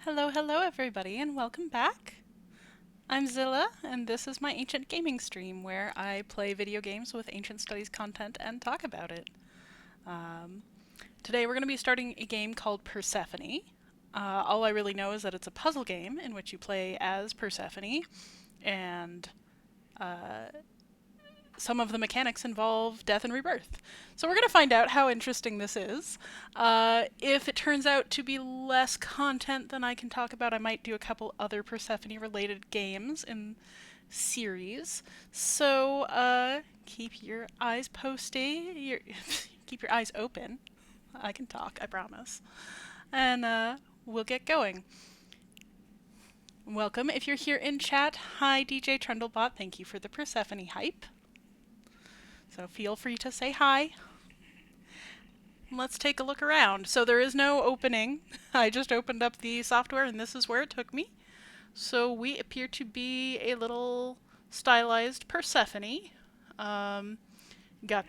Hello, hello everybody, and welcome back. I'm Zilla, and this is my ancient gaming stream where I play video games with ancient studies content and talk about it. Um, Today we're going to be starting a game called Persephone. All I really know is that it's a puzzle game in which you play as Persephone, and uh, some of the mechanics involve death and rebirth. So we're going to find out how interesting this is. If it turns out to be less content than I can talk about, I might do a couple other Persephone-related games in series. So keep your eyes posted. Keep your eyes open. I can talk, I promise. And we'll get going. Welcome. If you're here in chat, hi DJ Trundlebot. Thank you for the Persephone hype. So feel free to say hi. Let's take a look around. So there is no opening. I just opened up the software and this is where it took me. So we appear to be a little stylized Persephone. Got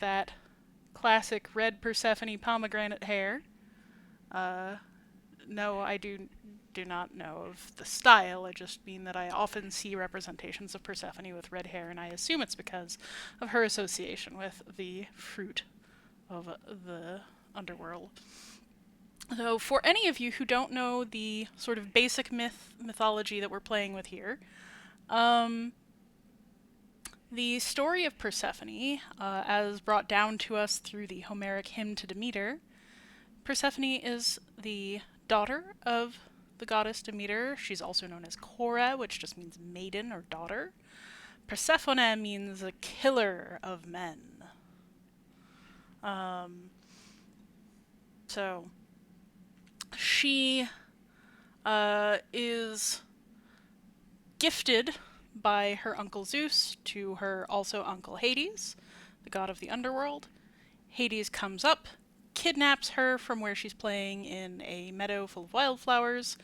that classic red Persephone pomegranate hair. No, I do not know of the style. I just mean that I often see representations of Persephone with red hair, and I assume it's because of her association with the fruit of the underworld. So, for any of you who don't know the sort of basic mythology that we're playing with here, the story of Persephone, as brought down to us through the Homeric hymn to Demeter, Persephone is the daughter of the goddess Demeter. She's also known as Cora, which just means maiden or daughter. Persephone means a killer of men. So she is gifted by her uncle Zeus to her also uncle Hades, the god of the underworld. Hades comes up, kidnaps her from where she's playing in a meadow full of wildflowers,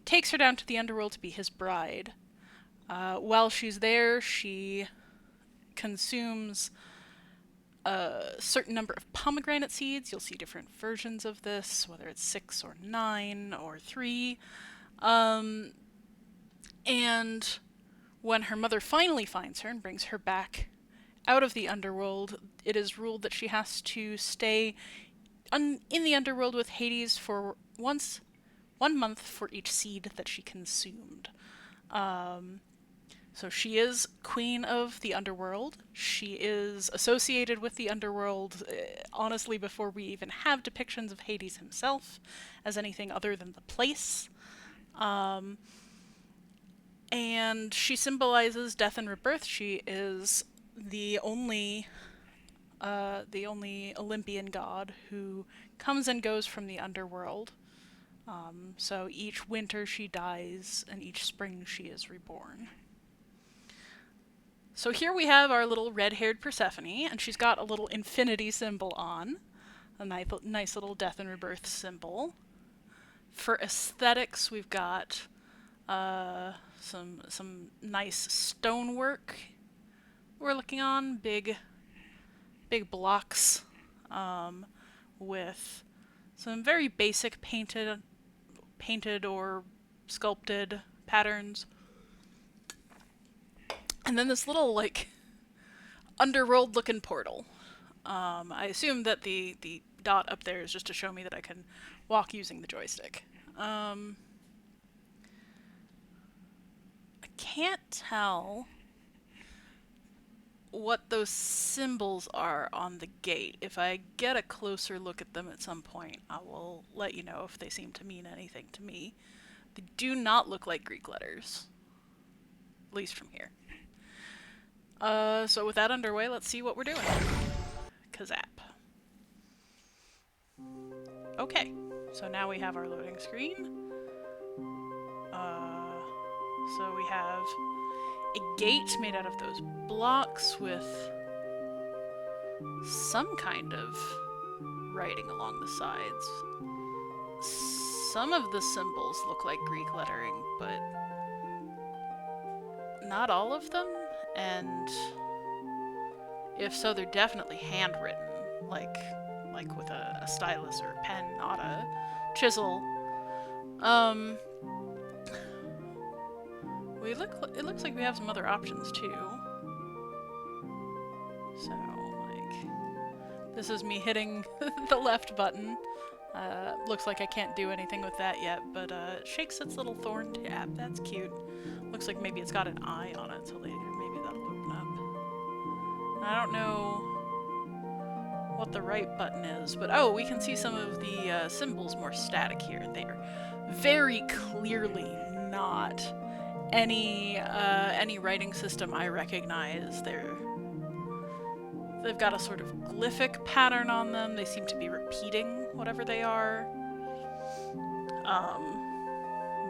takes her down to the underworld to be his bride. While she's there, she consumes a certain number of pomegranate seeds. You'll see different versions of this, whether it's 6 or 9 or 3. And when her mother finally finds her and brings her back out of the underworld, it is ruled that she has to stay in the underworld with Hades for 1 month for each seed that she consumed. So she is queen of the underworld. She is associated with the underworld, honestly, before we even have depictions of Hades himself as anything other than the place. And she symbolizes death and rebirth. She is the only Olympian god who comes and goes from the underworld. So each winter she dies, and each spring she is reborn. So here we have our little red-haired Persephone, and she's got a little infinity symbol on, a nice little death and rebirth symbol. For aesthetics, we've got some nice stonework we're looking on, big blocks with some very basic painted or sculpted patterns. And then this little, like, underworld looking portal. I assume that the dot up there is just to show me that I can walk using the joystick. I can't tell what those symbols are on the gate. If I get a closer look at them at some point, I will let you know if they seem to mean anything to me. They do not look like Greek letters, at least from here. So with that underway, let's see what we're doing. Kazap. Okay, so now we have our loading screen. So we have a gate made out of those blocks with some kind of writing along the sides. Some of the symbols look like Greek lettering, but not all of them. And if so, they're definitely handwritten, like with a stylus or a pen, not a chisel. Um, it looks like we have some other options too. So, like, this is me hitting the left button. Looks like I can't do anything with that yet, but it shakes its little thorn tab. That's cute. Looks like maybe it's got an eye on it, so maybe that'll open up. I don't know what the right button is, but oh, we can see some of the symbols more static here. They are very clearly not any writing system I recognize. They've got a sort of glyphic pattern on them. They seem to be repeating whatever they are.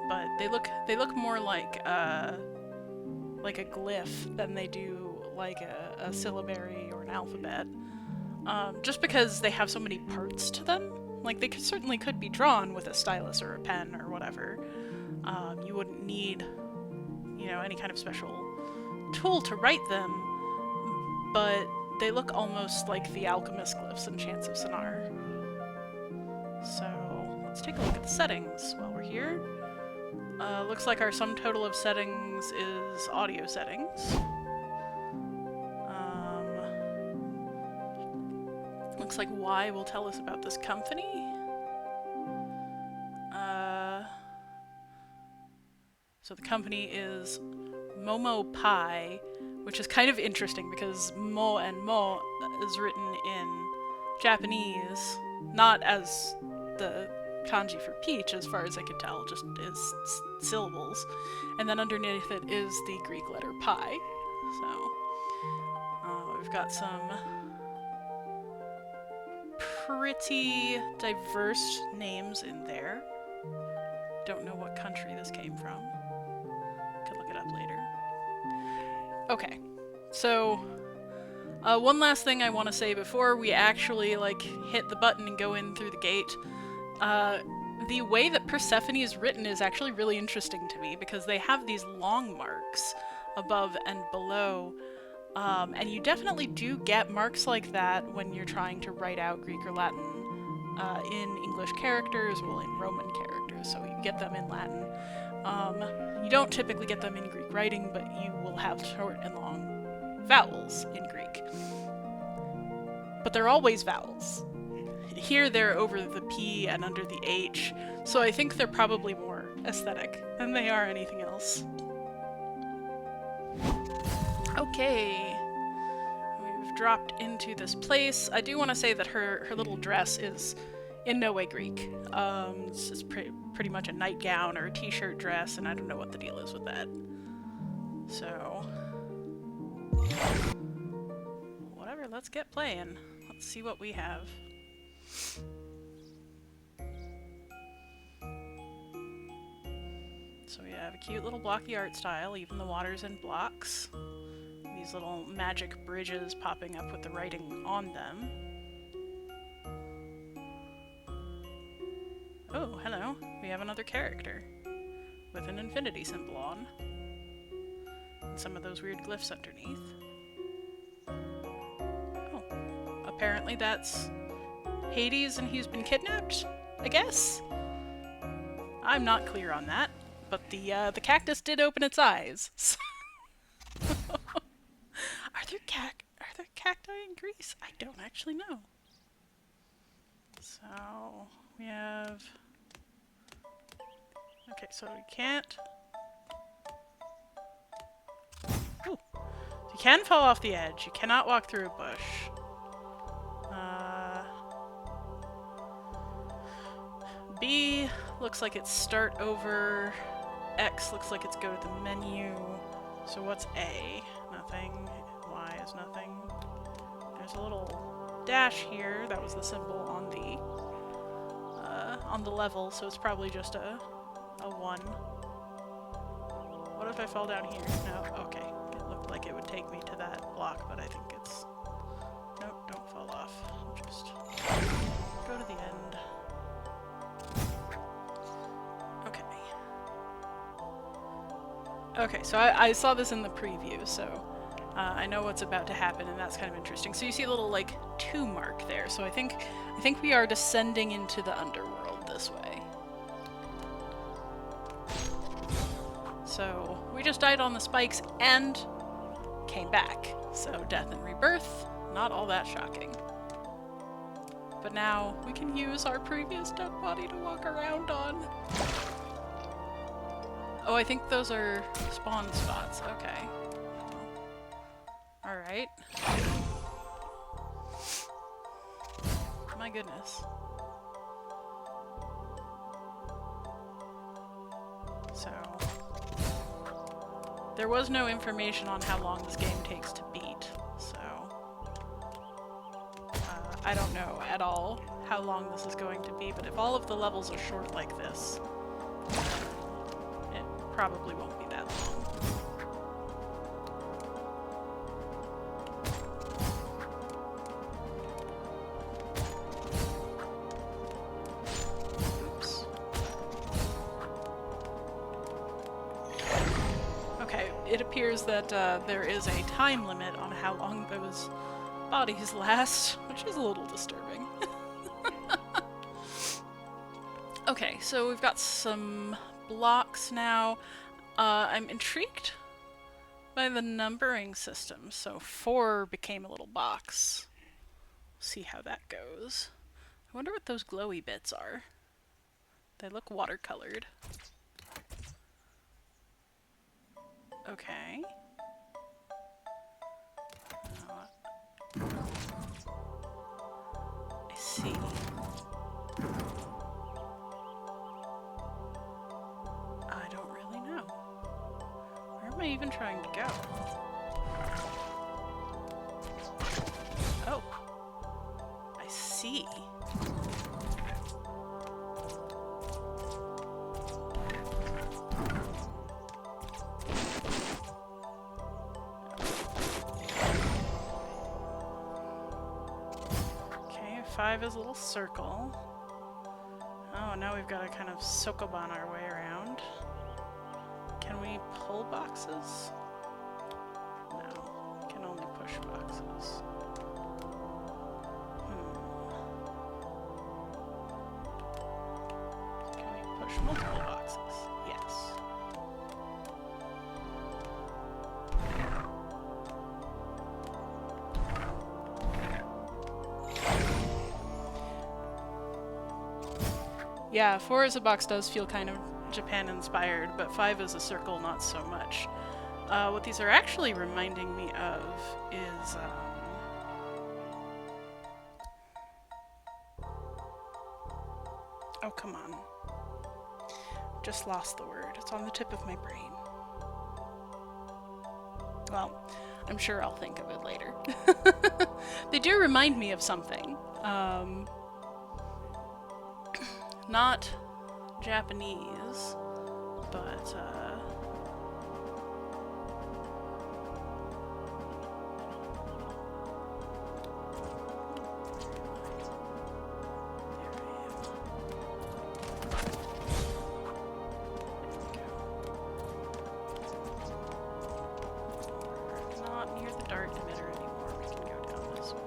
But they look more like a glyph than they do like a syllabary or an alphabet. Just because they have so many parts to them. Like, they certainly could be drawn with a stylus or a pen or whatever. You wouldn't need, you know, any kind of special tool to write them, but they look almost like the alchemist glyphs in Chants of Sonar. So, let's take a look at the settings while we're here. Looks like our sum total of settings is audio settings. Looks like Y will tell us about this company. So the company is Momo Pie, which is kind of interesting because Mo and Mo is written in Japanese, not as the kanji for peach, as far as I could tell, just is syllables. And then underneath it is the Greek letter pi. So we've got some pretty diverse names in there. Don't know what country this came from. Could look it up later. Okay, so one last thing I want to say before we actually like hit the button and go in through the gate. The way that Persephone is written is actually really interesting to me because they have these long marks above and below. And you definitely do get marks like that when you're trying to write out Greek or Latin in English characters, well, in Roman characters, so you get them in Latin. You don't typically get them in Greek writing, but you will have short and long vowels in Greek. But they're always vowels. Here they're over the P and under the H, so I think they're probably more aesthetic than they are anything else. Okay, we've dropped into this place. I do want to say that her little dress is in no way Greek. This is pretty much a nightgown or a t-shirt dress, and I don't know what the deal is with that. So, whatever, let's get playing. Let's see what we have. So we have a cute little blocky art style, even the water's in blocks. These little magic bridges popping up with the writing on them. Oh, hello. We have another character with an infinity symbol on. And some of those weird glyphs underneath. Oh, apparently that's Hades and he's been kidnapped, I guess? I'm not clear on that, but the cactus did open its eyes. So Are there cacti in Greece? I don't actually know. So we have. Okay, so we can't. Ooh. You can fall off the edge. You cannot walk through a bush. B looks like it's start over. X looks like it's go to the menu. So what's A? Nothing. Y is nothing. There's a little dash here. That was the symbol on the level, so it's probably just a 1. What if I fall down here? No? Okay. It looked like it would take me to that block, but I think it's... Nope, don't fall off. Just go to the end. Okay. Okay, so I saw this in the preview, so I know what's about to happen, and that's kind of interesting. So you see a little, like, 2 mark there, so I think we are descending into the underworld this way. So we just died on the spikes and came back. So death and rebirth, not all that shocking. But now we can use our previous dead body to walk around on. Oh, I think those are spawn spots. Okay. Alright. My goodness. So, there was no information on how long this game takes to beat, so I don't know at all how long this is going to be, but if all of the levels are short like this, it probably won't be that long. It appears that there is a time limit on how long those bodies last, which is a little disturbing. Okay, so we've got some blocks now. I'm intrigued by the numbering system. So 4 became a little box. See how that goes. I wonder what those glowy bits are. They look watercolored. Okay. I see. I don't really know. Where am I even trying to go? Oh. I see. Okay, 5 is a little circle. Oh, now we've got to kind of sokoban our way around. Can we pull boxes? No, we can only push boxes. Can we push multiple boxes? Yes. Yeah, 4 as a box does feel kind of Japan-inspired, but 5 as a circle, not so much. What these are actually reminding me of is, oh, come on. Just lost the word. It's on the tip of my brain. Well, I'm sure I'll think of it later. They do remind me of something. Not Japanese, but not near the dart emitter anymore. We can go down this way.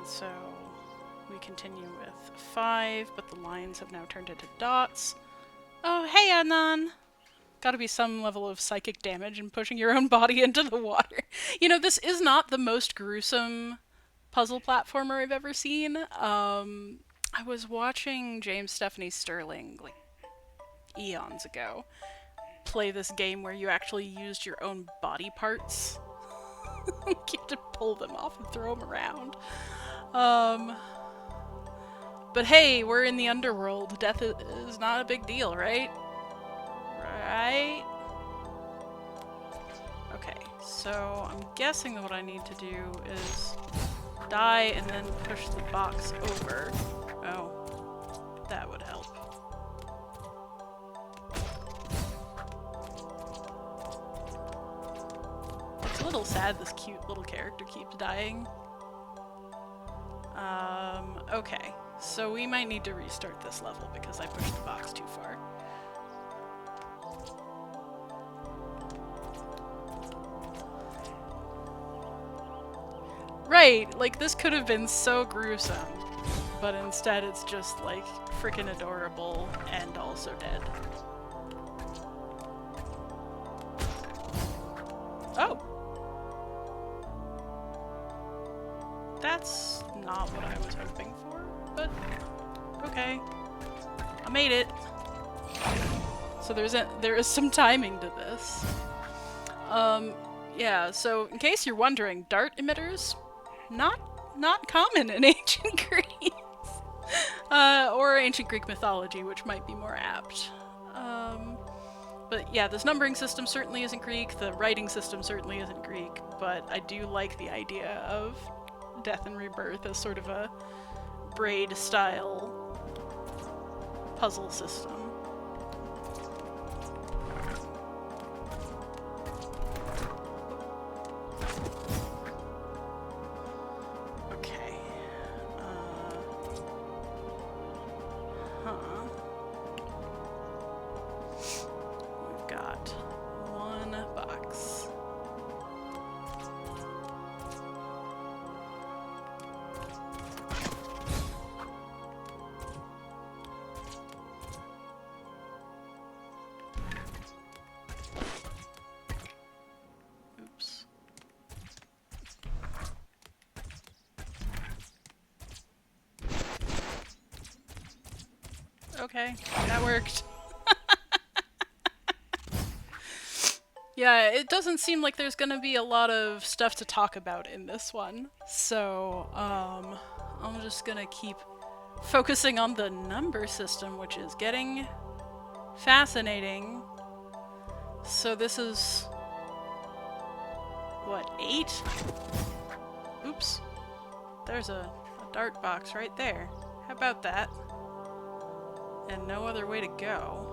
So we continue with 5, but the lines have now turned into dots. Oh, hey, Adnan! Gotta be some level of psychic damage in pushing your own body into the water. You know, this is not the most gruesome puzzle platformer I've ever seen. I was watching James Stephanie Sterling, like, eons ago, play this game where you actually used your own body parts. You had to pull them off and throw them around. But hey, we're in the underworld. Death is not a big deal, right? Right? Okay, so I'm guessing that what I need to do is die and then push the box over. Oh, that would help. It's a little sad this cute little character keeps dying. Okay, so we might need to restart this level because I pushed the box too far. Right, like this could have been so gruesome, but instead it's just like freaking adorable and also dead. Oh! That's not what I was hoping for, but okay. I made it. So there is some timing to this. Yeah, so in case you're wondering, dart emitters, not common in ancient Greece. Or ancient Greek mythology, which might be more apt. But yeah, this numbering system certainly isn't Greek, the writing system certainly isn't Greek, but I do like the idea of death and rebirth as sort of a braid-style puzzle system. Okay. We've got one box. Oops. Okay, that worked. Yeah, it doesn't seem like there's gonna be a lot of stuff to talk about in this one, so I'm just gonna keep focusing on the number system, which is getting fascinating. So this is what, 8? Oops. There's a dart box right there. How about that? And no other way to go.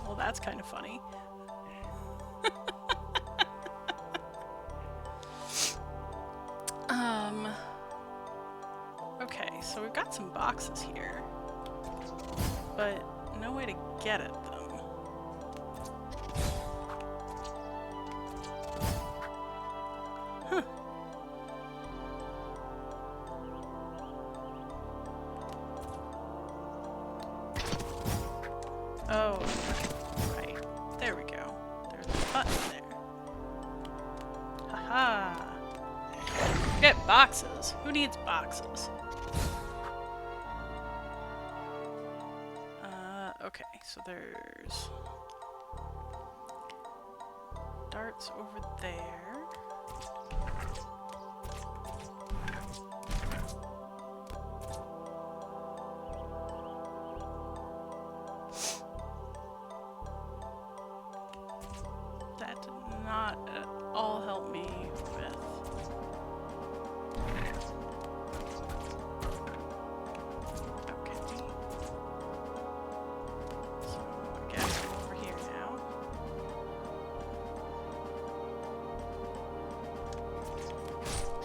Well, that's kind of funny. Okay, so we've got some boxes here, but no way to get at them. Huh. Oh, right. There we go. There's a button there. Haha. Get boxes. Who needs boxes? Okay, so there's darts over there. That did not at all help me with.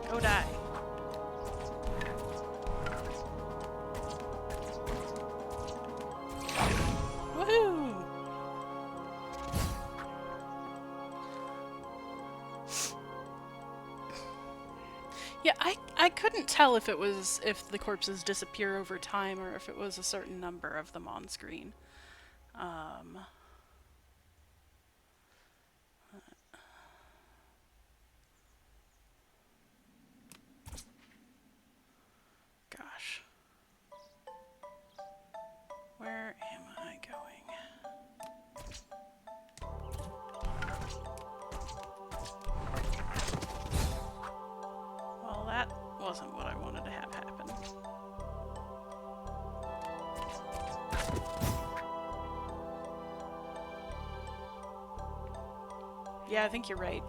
Go die. Woohoo! Yeah, I couldn't tell if the corpses disappear over time or if it was a certain number of them on screen. Gosh. Where am I going? Well, that wasn't what I wanted to have happen. Yeah, I think you're right.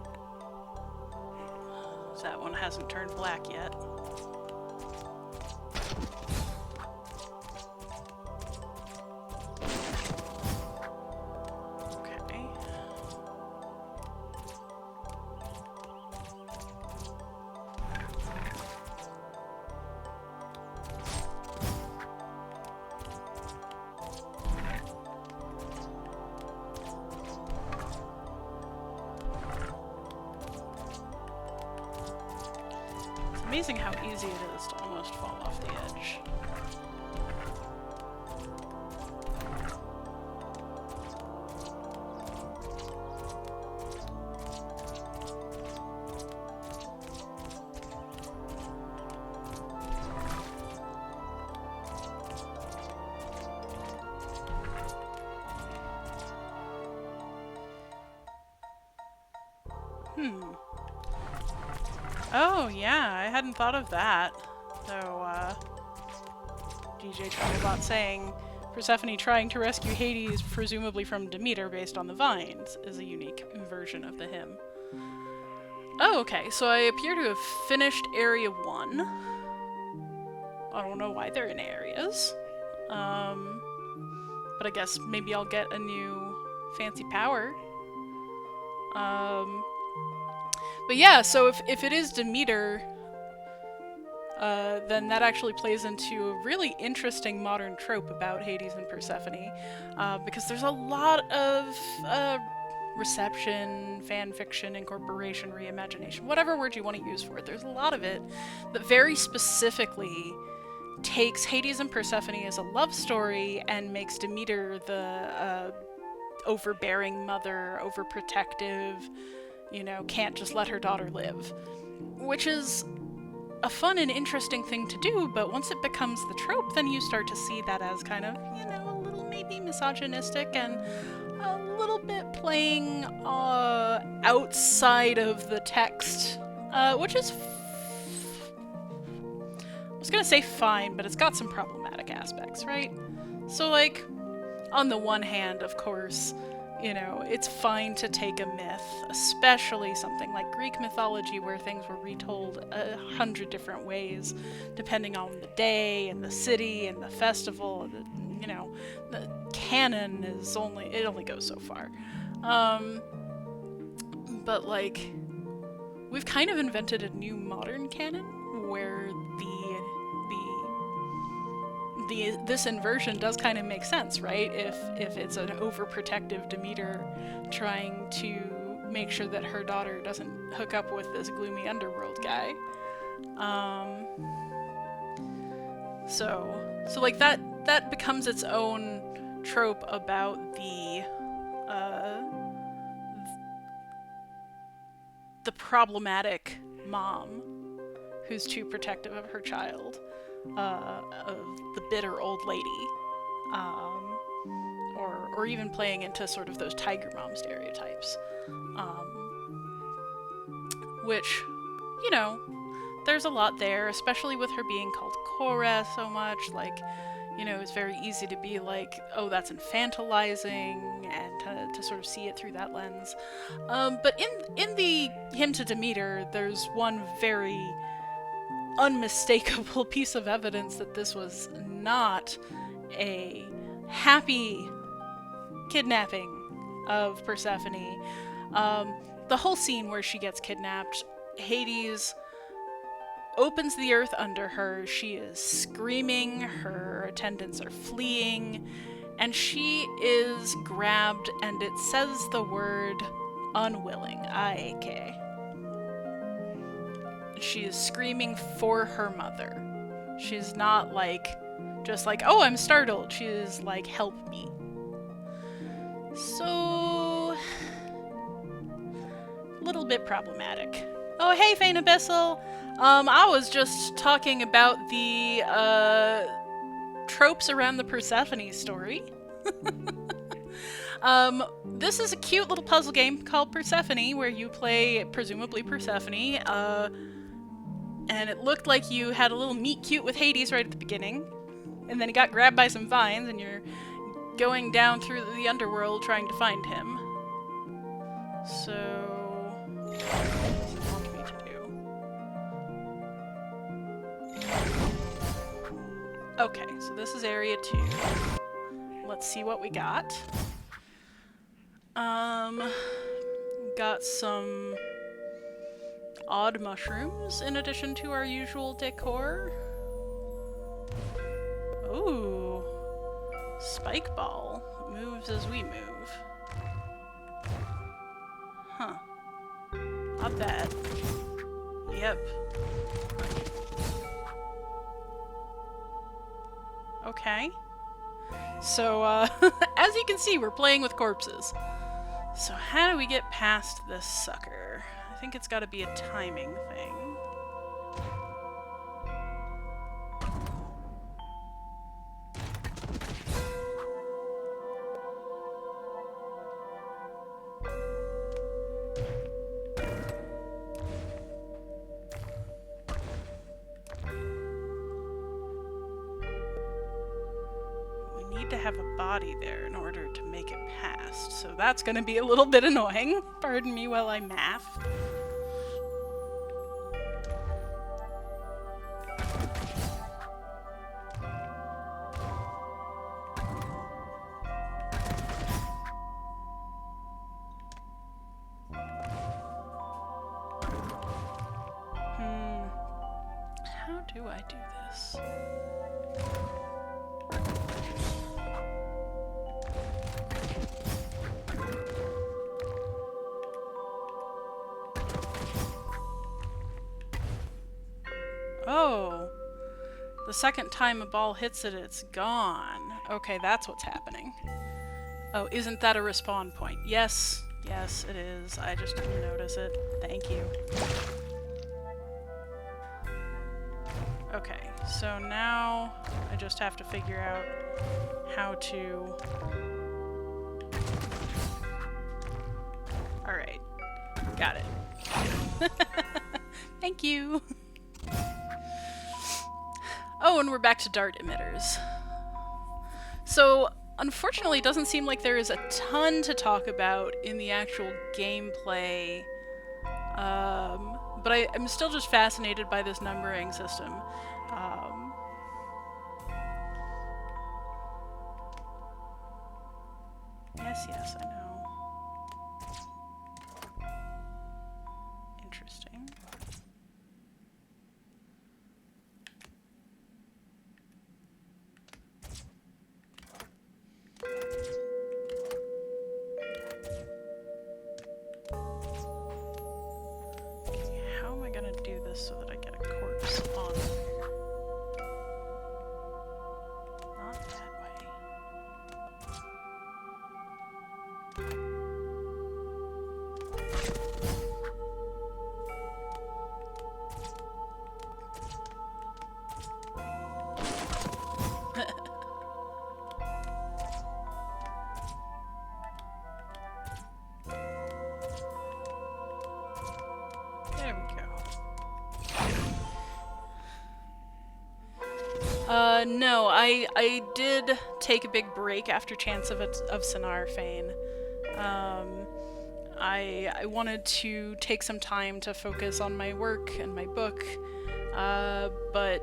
That one hasn't turned black yet. Okay. amazing how easy it is to almost fall off the edge. Oh, yeah, I hadn't thought of that. Though, DJ Troublebot saying Persephone trying to rescue Hades, presumably from Demeter based on the vines, is a unique version of the hymn. Oh, okay, so I appear to have finished Area 1. I don't know why they're in areas. But I guess maybe I'll get a new fancy power. But yeah, so if it is Demeter, then that actually plays into a really interesting modern trope about Hades and Persephone, because there's a lot of reception, fan fiction, incorporation, reimagination, whatever word you want to use for it. There's a lot of it that very specifically takes Hades and Persephone as a love story and makes Demeter the overbearing mother, overprotective, you know, can't just let her daughter live. Which is a fun and interesting thing to do, but once it becomes the trope, then you start to see that as kind of, you know, a little maybe misogynistic and a little bit playing outside of the text, which is I was gonna say fine, but it's got some problematic aspects, right? So, like, on the one hand, of course, you know, it's fine to take a myth, especially something like Greek mythology where things were retold 100 different ways, depending on the day and the city and the festival. You know, the canon is it only goes so far. But, like, we've kind of invented a new modern canon where this inversion does kind of make sense, right? If it's an overprotective Demeter trying to make sure that her daughter doesn't hook up with this gloomy underworld guy. So like that becomes its own trope about the problematic mom who's too protective of her child. Of the bitter old lady, or even playing into sort of those tiger mom stereotypes, which, you know, there's a lot there, especially with her being called Cora so much. Like, you know, it's very easy to be like, oh, that's infantilizing, and to sort of see it through that lens. But in the hymn to Demeter, there's one very unmistakable piece of evidence that this was not a happy kidnapping of Persephone. The whole scene where she gets kidnapped, Hades opens the earth under her, she is screaming, her attendants are fleeing, and she is grabbed, and it says the word unwilling, I-A-K. She is screaming for her mother. She's not like, just like, oh, I'm startled. She is like, help me. So, a little bit problematic. Oh, hey, Faint Abyssal. I was just talking about the tropes around the Persephone story. This is a cute little puzzle game called Persephone, where you play, presumably Persephone, and it looked like you had a little meet cute with Hades right at the beginning, and then he got grabbed by some vines, and you're going down through the underworld trying to find him. So, what does it want me to do? Okay, so this is area 2. Let's see what we got. Got some odd mushrooms in addition to our usual decor. Ooh, spike ball moves as we move. Huh, not bad. Yep. Okay. So, as you can see, we're playing with corpses. So how do we get past this sucker? I think it's gotta be a timing thing. To have a body there in order to make it past, so that's going to be a little bit annoying. Pardon me while I math. How do I do this? Oh, the second time a ball hits it, it's gone. Okay, that's what's happening. Oh, isn't that a respawn point? Yes, yes, it is. I just didn't notice it. Thank you. Okay, so now I just have to figure out how to... Alright, got it. Thank you! Oh, and we're back to dart emitters. So, unfortunately, it doesn't seem like there is a ton to talk about in the actual gameplay, but I'm still just fascinated by this numbering system. Yes, I know. Interesting. How am I gonna do this so that I get a corpse on there? Not that way. There we go. No, I did take a big break after Chance of Sinarfane. I wanted to take some time to focus on my work and my book, but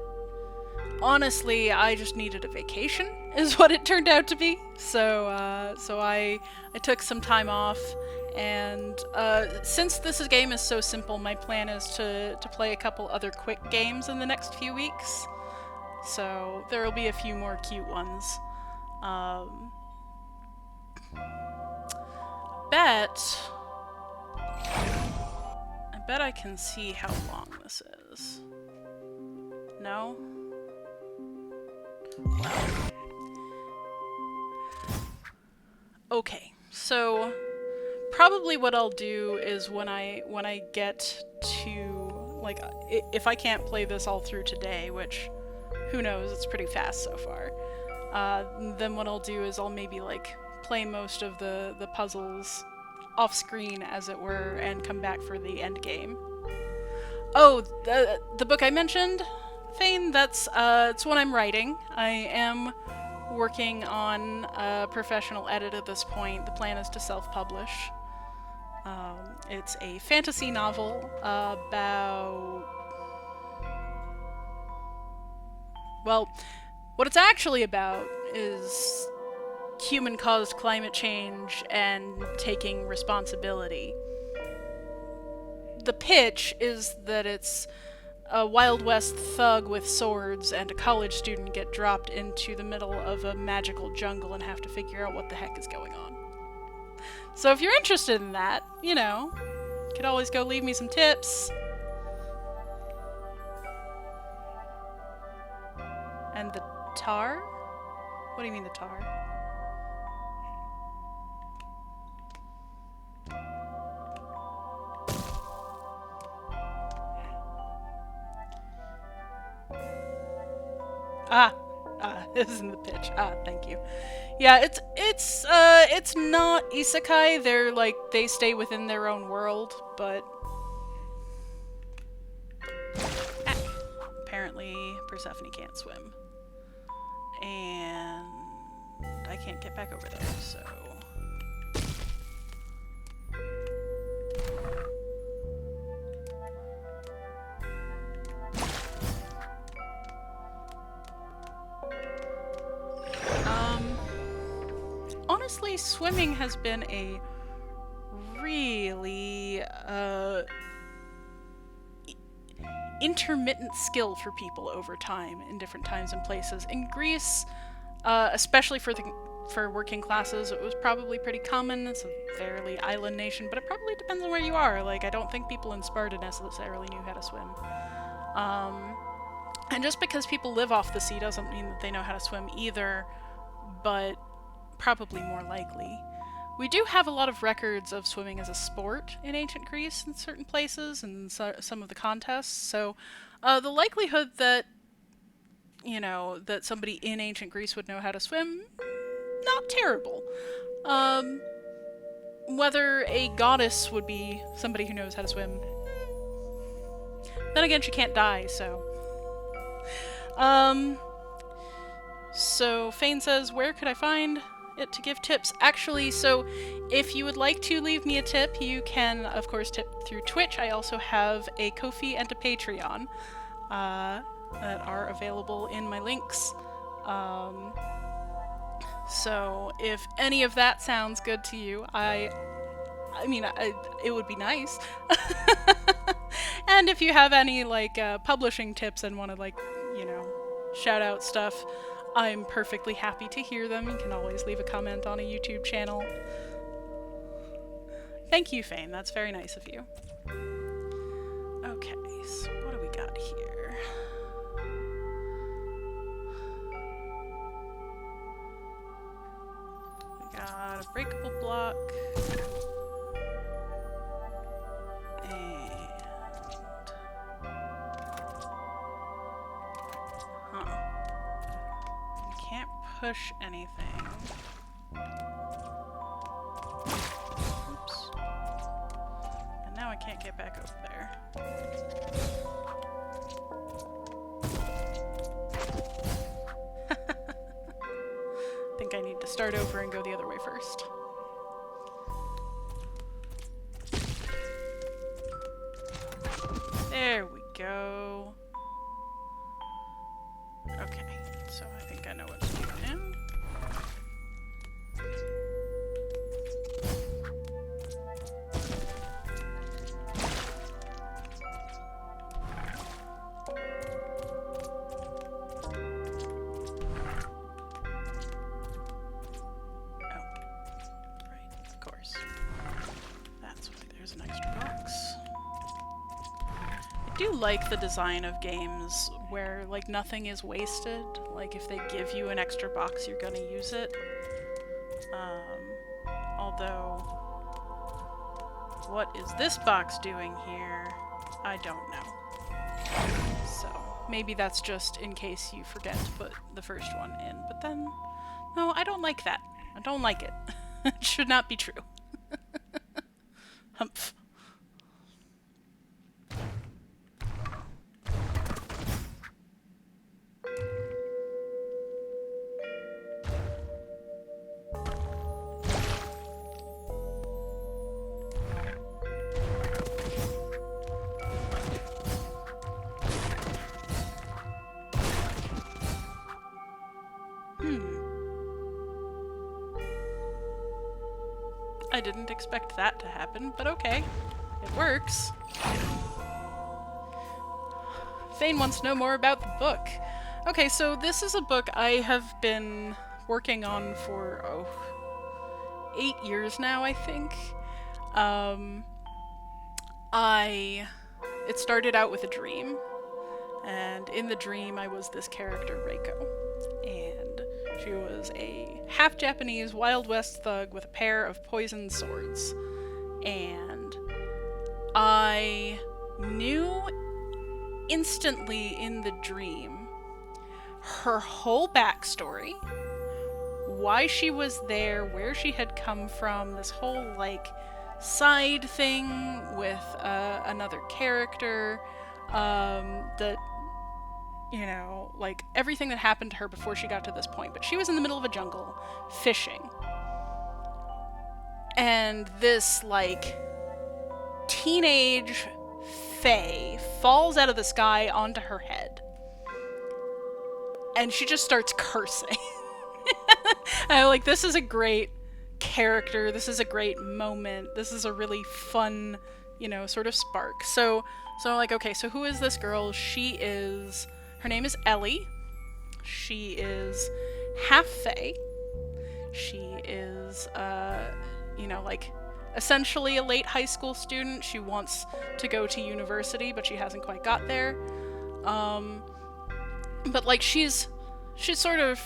honestly, I just needed a vacation, is what it turned out to be. So I took some time off, and since this game is so simple, my plan is to play a couple other quick games in the next few weeks. So there will be a few more cute ones. I bet I can see how long this is. No? Okay, so probably what I'll do is when I get to, like, if I can't play this all through today, which who knows, it's pretty fast so far, then what I'll do is I'll maybe like play most of the puzzles off screen, as it were, and come back for the end game. Oh, the book I mentioned, Fane, that's it's what I'm writing. I am working on a professional edit at this point. The plan is to self-publish. It's a fantasy novel about... Well, what it's actually about is human-caused climate change and taking responsibility. The pitch is that it's a Wild West thug with swords and a college student get dropped into the middle of a magical jungle and have to figure out what the heck is going on. So if you're interested in that, you know, you could always go leave me some tips. And the tar? What do you mean the tar? This isn't the pitch. Thank you. Yeah, it's not isekai. They're like, they stay within their own world, but apparently Persephone can't swim. And I can't get back over there, so... Honestly, swimming has been a really, intermittent skill for people over time in different times and places. In Greece, especially for working classes, it was probably pretty common. It's a fairly island nation, but it probably depends on where you are. Like, I don't think people in Sparta necessarily knew how to swim. And just because people live off the sea doesn't mean that they know how to swim either, but probably more likely. We do have a lot of records of swimming as a sport in ancient Greece in certain places and some of the contests, so the likelihood that, you know, that somebody in ancient Greece would know how to swim, not terrible. Whether a goddess would be somebody who knows how to swim, then again, she can't die, so... So Fane says, where could I find it to give tips? Actually, so if you would like to leave me a tip, you can, of course, tip through Twitch. I also have a Ko-fi and a Patreon that are available in my links. So if any of that sounds good to you, I mean, it would be nice. And if you have any, like, publishing tips and want to, like, you know, shout out stuff, I'm perfectly happy to hear them. You can always leave a comment on a YouTube channel. Thank you, Fane. That's very nice of you. Okay, so what do we got here? We got a breakable block. Push anything. Oops. And now I can't get back over there. I think I need to start over and go the other way first. There we go. Okay, so I think I know what to do now. I do like the design of games where, like, nothing is wasted. Like, if they give you an extra box, you're gonna use it. Although, what is this box doing here? I don't know. So, maybe that's just in case you forget to put the first one in. But then, no, I don't like that. I don't like it. It should not be true. Humph. I didn't expect that to happen, but okay. It works. Fane wants to know more about the book. Okay, so this is a book I have been working on for, 8 years now, I think. It started out with a dream, and in the dream I was this character, Reiko. She was a half-Japanese Wild West thug with a pair of poisoned swords. And I knew instantly in the dream her whole backstory, why she was there, where she had come from, this whole, like, side thing with another character, that, you know, like, everything that happened to her before she got to this point. But she was in the middle of a jungle, fishing. And this, like, teenage fae falls out of the sky onto her head. And she just starts cursing. I'm like, this is a great character, this is a great moment, this is a really fun, you know, sort of spark. So I'm like, okay, so who is this girl? Her name is Ellie. She is half fae. She is, you know, like, essentially a late high school student. She wants to go to university, but she hasn't quite got there. But, like, she's sort of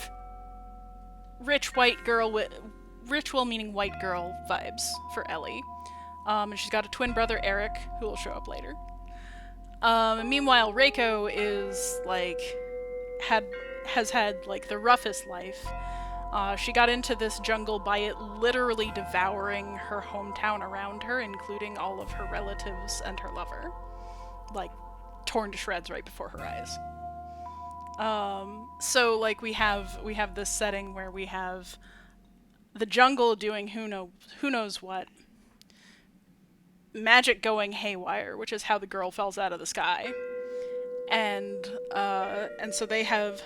rich white girl with ritual meaning white girl vibes for Ellie. And she's got a twin brother, Eric, who will show up later. And meanwhile, Reiko is, like, has had, like, the roughest life. She got into this jungle by it literally devouring her hometown around her, including all of her relatives and her lover. Like, torn to shreds right before her eyes. So, like, we have this setting where we have the jungle doing who knows what, magic going haywire, which is how the girl falls out of the sky, and so they have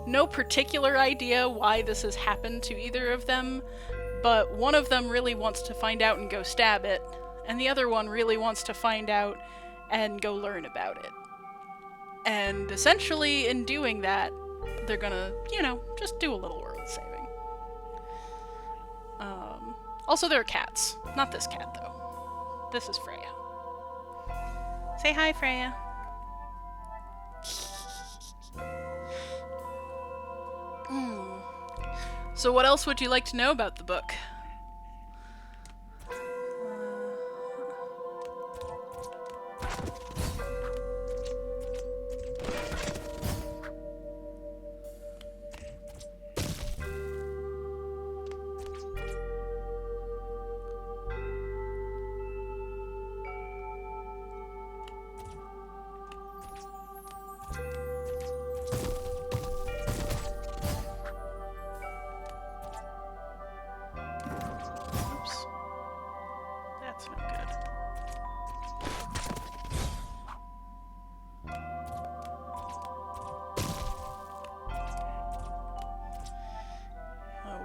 no particular idea why this has happened to either of them, but one of them really wants to find out and go stab it, and the other one really wants to find out and go learn about it. And essentially, in doing that, they're gonna, you know, just do a little world saving. Also, there are cats. Not this cat, though. This is Freya. Say hi, Freya. So what else would you like to know about the book?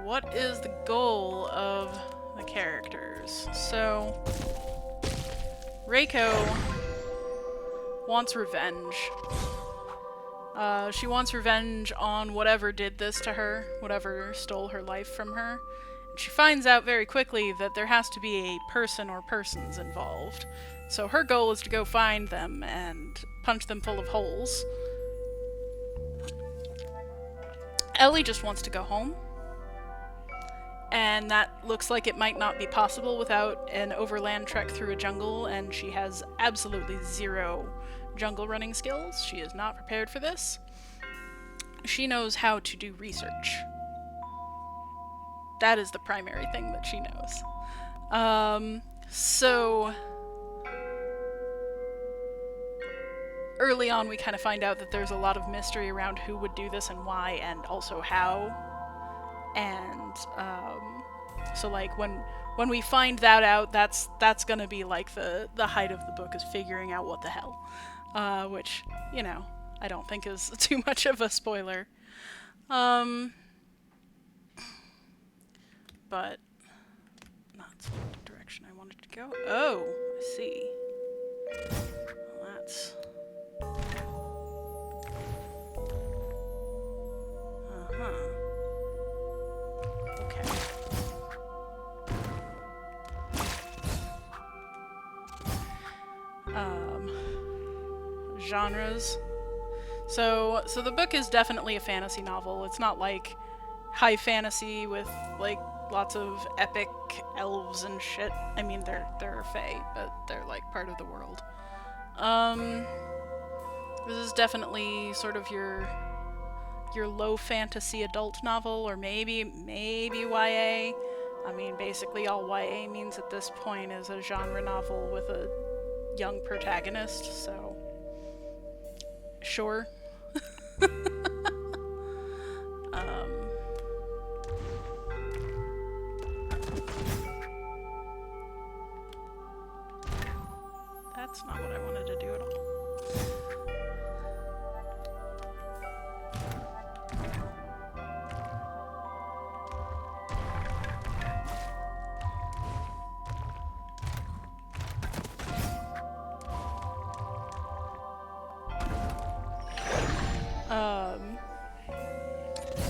What is the goal of the characters? So, Reiko wants revenge. She wants revenge on whatever did this to her, whatever stole her life from her. And she finds out very quickly that there has to be a person or persons involved. So her goal is to go find them and punch them full of holes. Ellie just wants to go home. And that looks like it might not be possible without an overland trek through a jungle, and she has absolutely zero jungle running skills. She is not prepared for this. She knows how to do research. That is the primary thing that she knows. So early on we kind of find out that there's a lot of mystery around who would do this and why, and also how. And so, like, when we find that out, that's gonna be like the height of the book, is figuring out what the hell, which, you know, I don't think is too much of a spoiler. But not the direction I wanted to go. Oh, I see. Well, that's okay. Genres. So the book is definitely a fantasy novel. It's not like high fantasy with like lots of epic elves and shit. I mean, they're fae, but they're like part of the world. Um, this is definitely sort of your low fantasy adult novel, or maybe YA. I mean, basically all YA means at this point is a genre novel with a young protagonist, so sure. That's not what I wanted to do at all.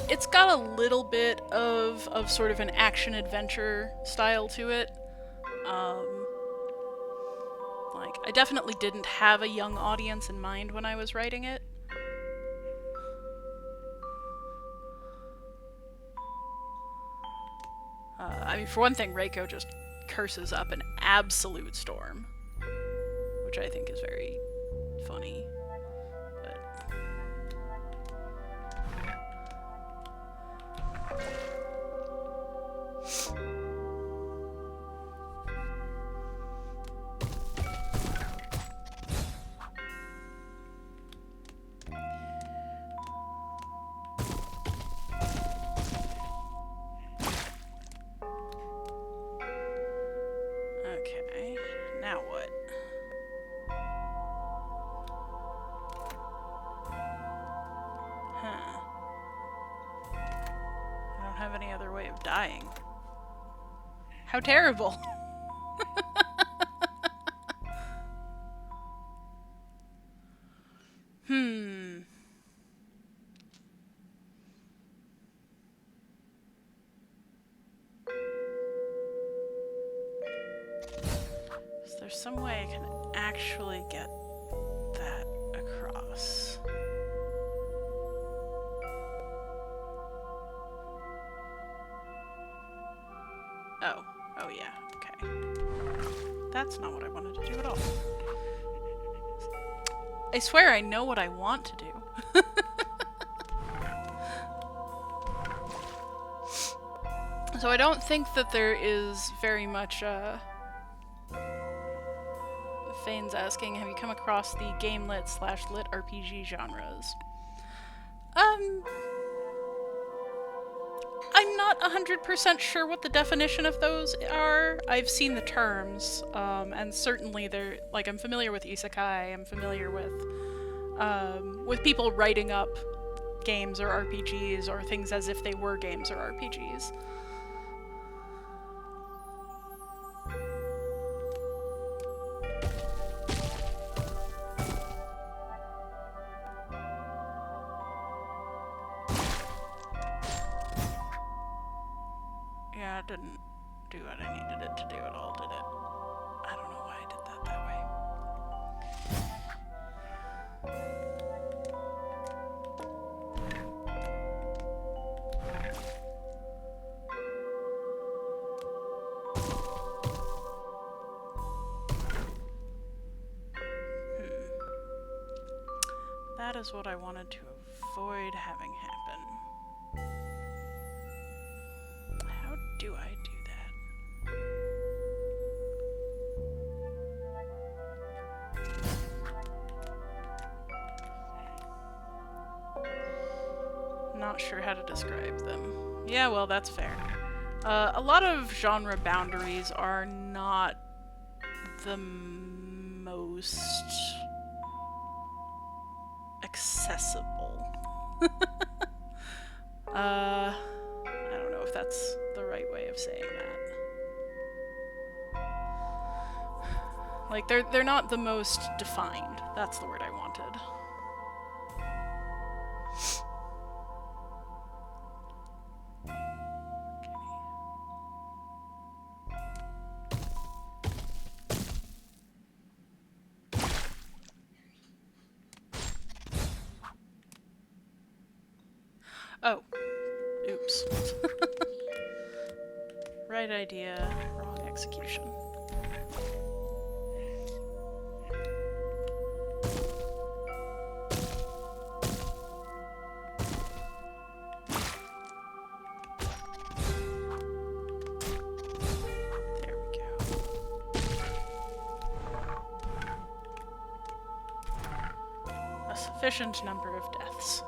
It's got a little bit of sort of an action-adventure style to it. Like, I definitely didn't have a young audience in mind when I was writing it. I mean, for one thing, Reiko just curses up an absolute storm, which I think is very funny. But okay, now what? Huh. I don't have any other way of dying. How terrible! Is there some way I can actually get that across? Oh yeah, okay. That's not what I wanted to do at all. I swear I know what I want to do. So I don't think that there is very much, Fane's asking, have you come across the game-lit/lit RPG genres? I'm not 100% sure what the definition of those are. I've seen the terms, and certainly they're, like, I'm familiar with isekai, I'm familiar with people writing up games or RPGs or things as if they were games or RPGs. Yeah, it didn't do what I needed it to do at all, did it? I don't know why I did that that way. That is what I wanted to avoid having happen. How do I do that? Not sure how to describe them. Yeah, well, that's fair. A lot of genre boundaries are not the most accessible. I don't know if that's the right way of saying that. Like, they're not the most defined. That's the word I wanted. Right idea, wrong execution. There we go. A sufficient number of deaths.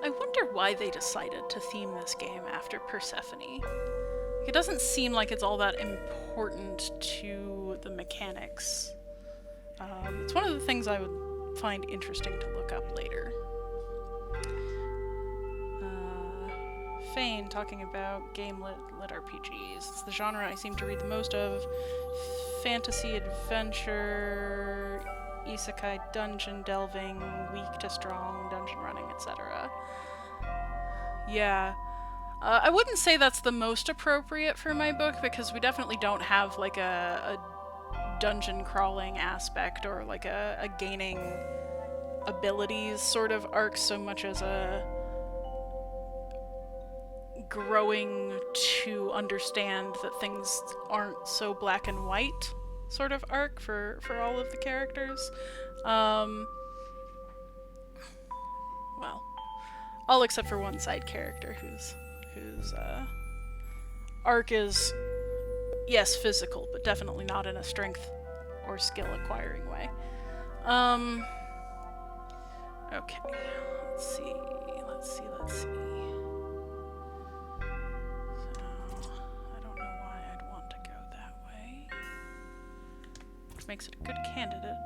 I wonder why they decided to theme this game after Persephone. It doesn't seem like it's all that important to the mechanics. It's one of the things I would find interesting to look up later. Fane talking about game lit RPGs. It's the genre I seem to read the most of. Fantasy, adventure, isekai, dungeon delving, weak to strong, dungeon running, etc. Yeah. I wouldn't say that's the most appropriate for my book, because we definitely don't have like a dungeon crawling aspect or like a gaining abilities sort of arc so much as a growing to understand that things aren't so black and white sort of arc for all of the characters. Well, all except for one side character whose arc is, yes, physical, but definitely not in a strength or skill acquiring way. Okay, let's see. Makes it a good candidate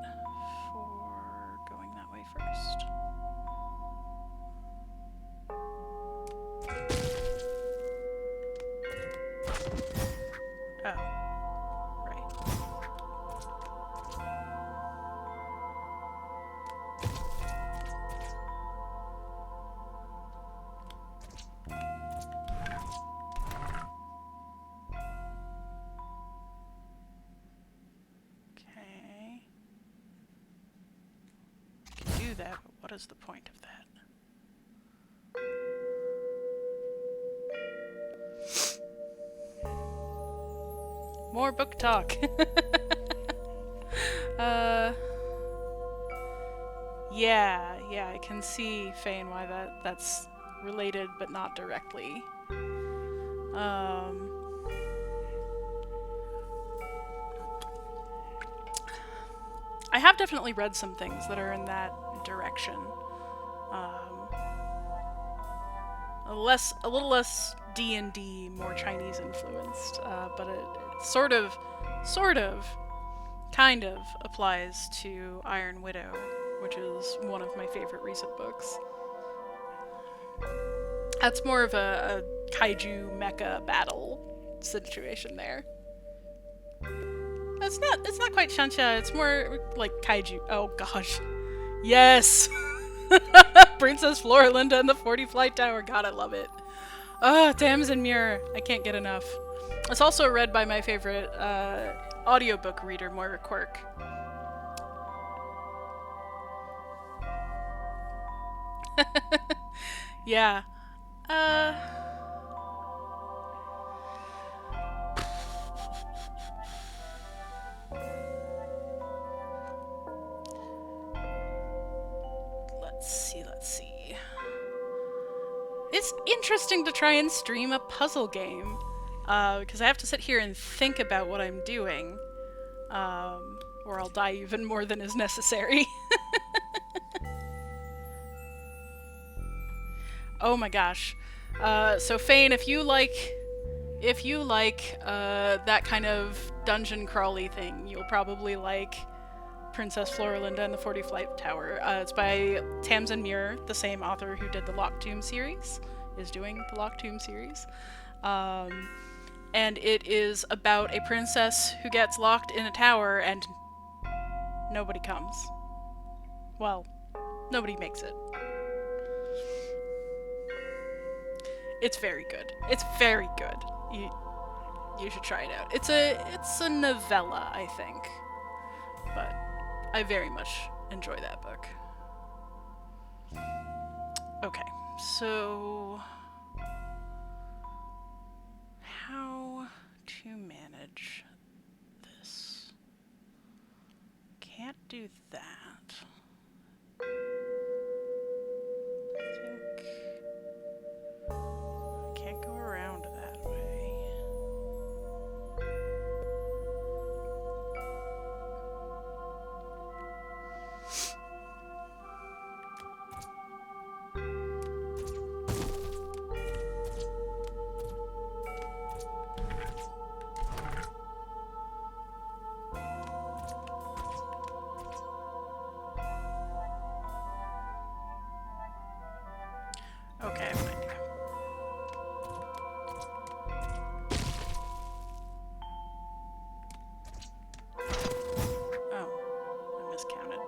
for going that way first. Oh, right. That, but what is the point of that? More book talk. Yeah, I can see, Fane, why that's related, but not directly. I have definitely read some things that are in that direction. A little less D&D, more Chinese influenced, but it sort of, kind of applies to Iron Widow, which is one of my favorite recent books. That's more of a kaiju mecha battle situation there. It's not quite Shanxia, it's more like kaiju. Oh gosh. Yes! Princess Floralinda and the 40 Flight Tower. God, I love it. Tamsin Muir. I can't get enough. It's also read by my favorite audiobook reader, Moira Quirk. Yeah. Let's see. It's interesting to try and stream a puzzle game, because I have to sit here and think about what I'm doing, or I'll die even more than is necessary. Oh my gosh. So Fane, if you like that kind of dungeon crawly thing, you'll probably like Princess Floralinda and the 40 Flight Tower. It's by Tamsin Muir, the same author who did the Locked Tomb series, is doing the Locked Tomb series. And it is about a princess who gets locked in a tower and nobody comes. Well, nobody makes it. It's very good. It's very good. You should try it out. It's a novella, I think, but I very much enjoy that book. Okay, so how to manage this? Can't do that. I think I can't go around that way. Okay, I have an idea. Oh, I miscounted.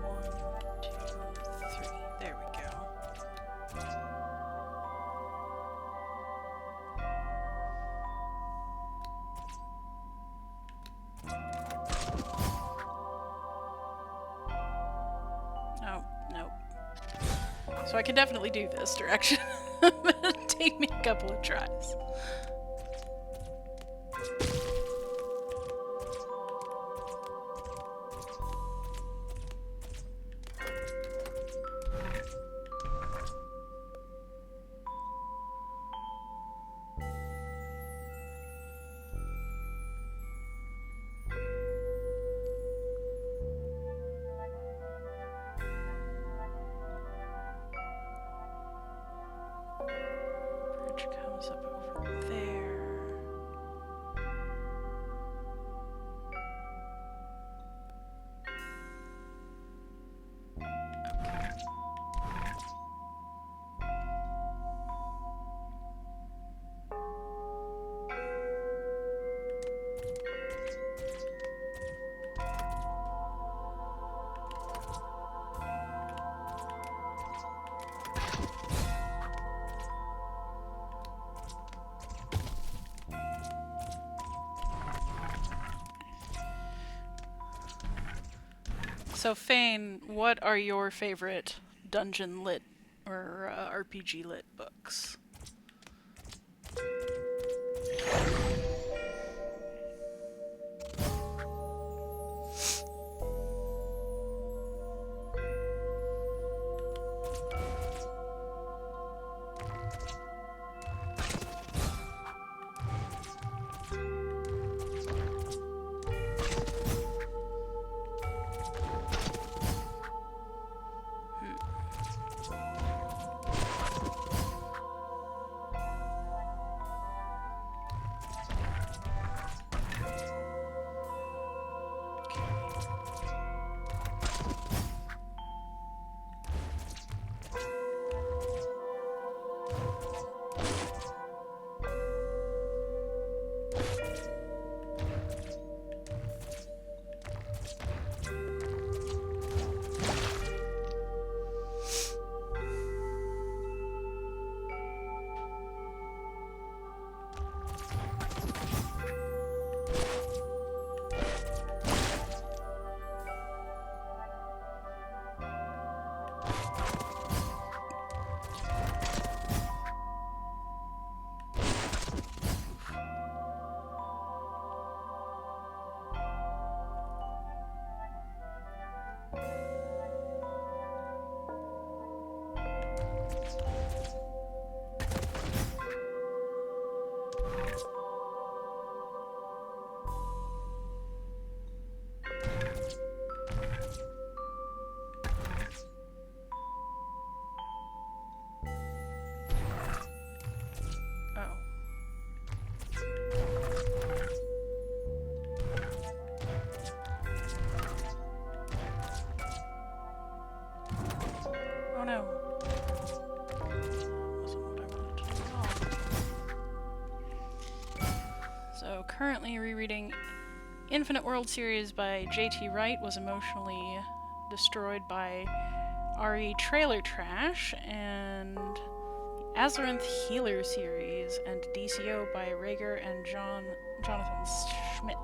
One, two, three. There we go. Oh, nope. So I can definitely do this direction. It'll take me a couple of tries. Bridge comes up over there. So Fane, what are your favorite dungeon lit or RPG lit books? currently rereading Infinite World series by J.T. Wright, was emotionally destroyed by RE Trailer Trash, and Azeroth Healer series and DCO by Rager and Jonathan Schmidt.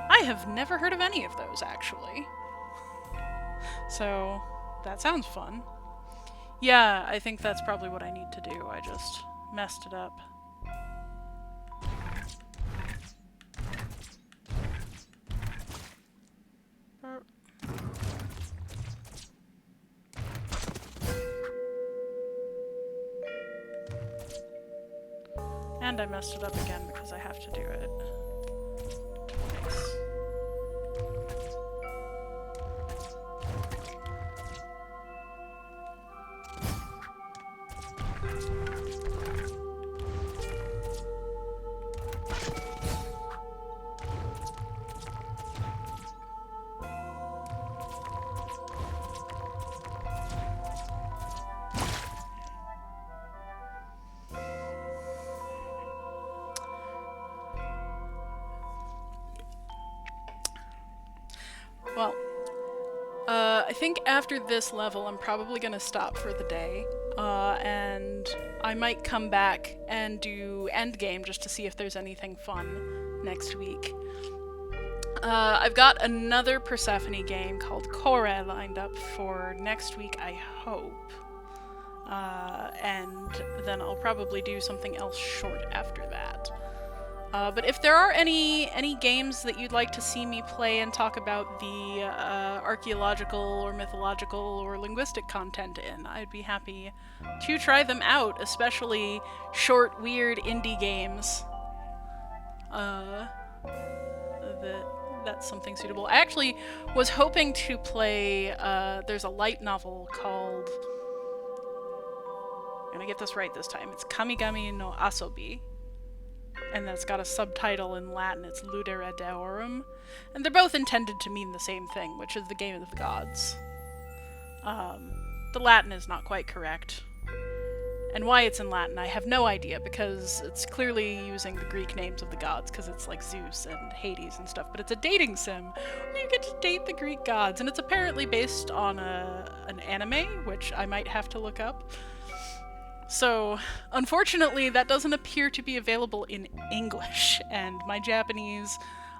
I have never heard of any of those, actually. So, that sounds fun. Yeah, I think that's probably what I need to do. I just messed it up. And I messed it up again because I have to do it twice. Well, I think after this level I'm probably gonna stop for the day, and I might come back and do endgame just to see if there's anything fun next week. I've got another Persephone game called Korra lined up for next week, I hope. And then I'll probably do something else short after that. But if there are any games that you'd like to see me play and talk about the archaeological or mythological or linguistic content in, I'd be happy to try them out, especially short, weird indie games. That's something suitable. I actually was hoping to play, there's a light novel called, I'm gonna get this right this time, it's Kamigami no Asobi. And then it's got a subtitle in Latin, it's Ludere Deorum. And they're both intended to mean the same thing, which is the game of the gods. The Latin is not quite correct. And why it's in Latin, I have no idea, because it's clearly using the Greek names of the gods, because it's like Zeus and Hades and stuff, but it's a dating sim where you get to date the Greek gods, and it's apparently based on an anime, which I might have to look up. So, unfortunately, that doesn't appear to be available in English, and my Japanese,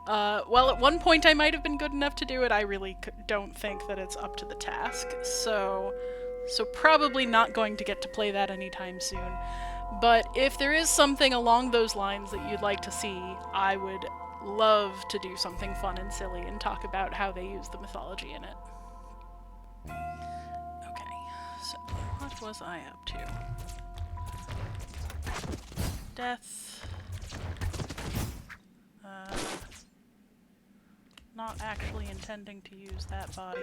well, at one point I might have been good enough to do it, I really don't think that it's up to the task, so probably not going to get to play that anytime soon. But if there is something along those lines that you'd like to see, I would love to do something fun and silly and talk about how they use the mythology in it. Okay, so what was I up to? Death. Not actually intending to use that body.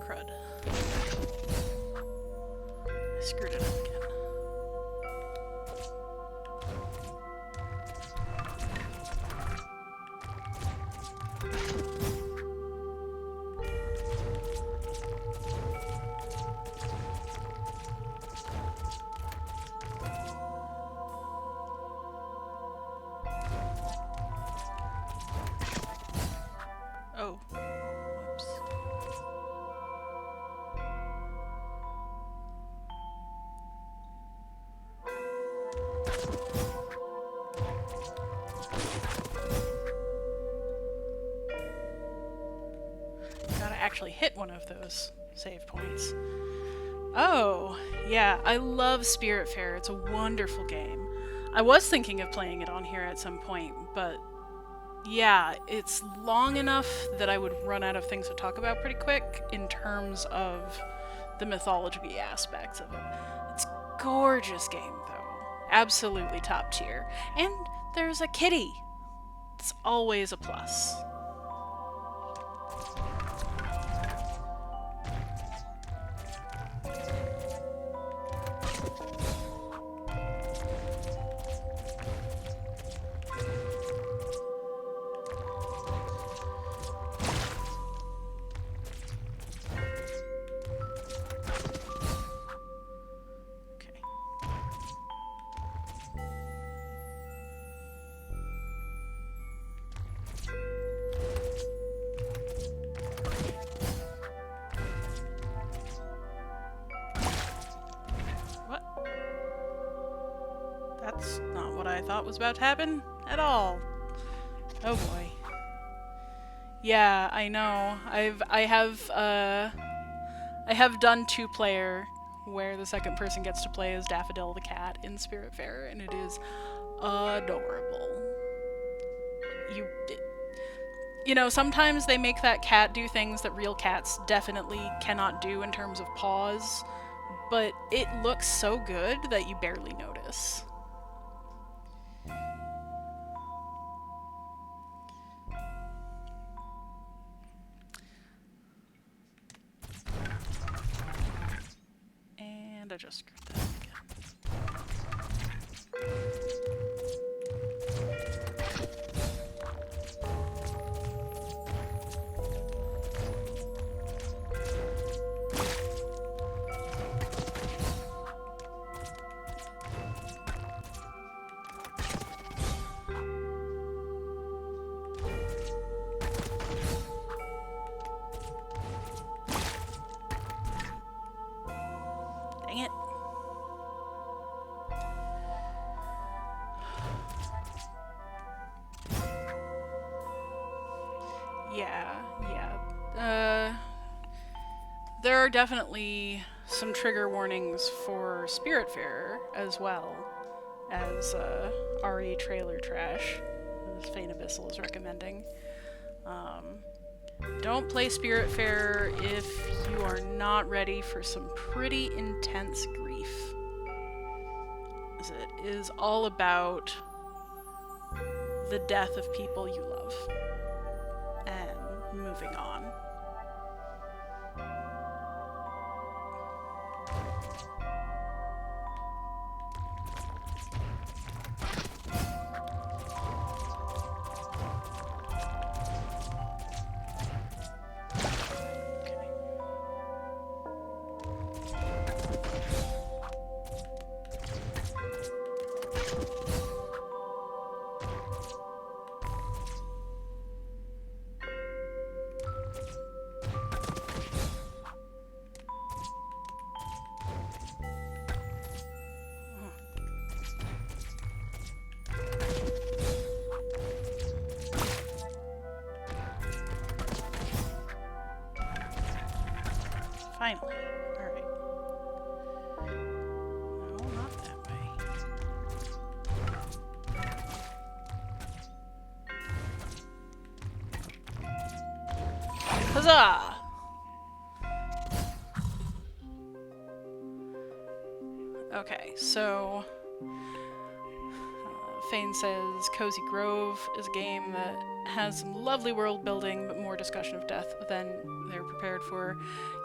Crud. I screwed it up again. Oh. Whoops. Gotta actually hit one of those save points. Oh, yeah, I love Spiritfarer. It's a wonderful game. I was thinking of playing it on here at some point, but yeah, it's long enough that I would run out of things to talk about pretty quick in terms of the mythology aspects of it. It's a gorgeous game, though. Absolutely top tier. And there's a kitty. It's always a plus. thought was about to happen at all. Oh boy. Yeah, I know. I have done 2-player where the second person gets to play as Daffodil the cat in Spiritfarer, and it is adorable. You know, sometimes they make that cat do things that real cats definitely cannot do in terms of paws, but it looks so good that you barely notice. And I just screwed that again. Dang it. Yeah. There are definitely some trigger warnings for Spiritfarer as well as RE Trailer Trash, as Fane Abyssal is recommending. Don't play Spiritfarer if you are not ready for some pretty intense grief. As it is all about the death of people you love and moving on. Finally. Alright. No, not that way. Huzzah! Okay, so Fane says Cozy Grove is a game that has some lovely world building, but more discussion of death than they're prepared for.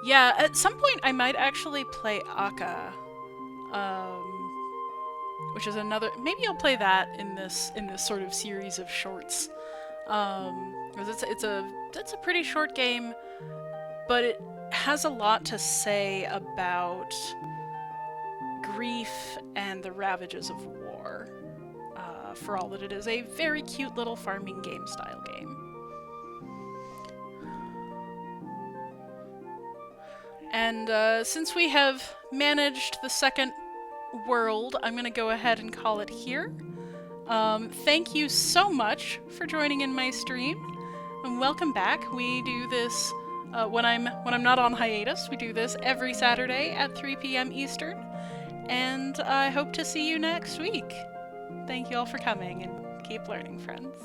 Yeah, at some point I might actually play Akka, which is another. Maybe I'll play that in this sort of series of shorts, because it's a pretty short game, but it has a lot to say about grief and the ravages of war. For all that it is a very cute little farming game style game. And since we have managed the second world, I'm going to go ahead and call it here. Thank you so much for joining in my stream, and welcome back. We do this when I'm not on hiatus. We do this every Saturday at 3 p.m. Eastern, and I hope to see you next week. Thank you all for coming, and keep learning, friends.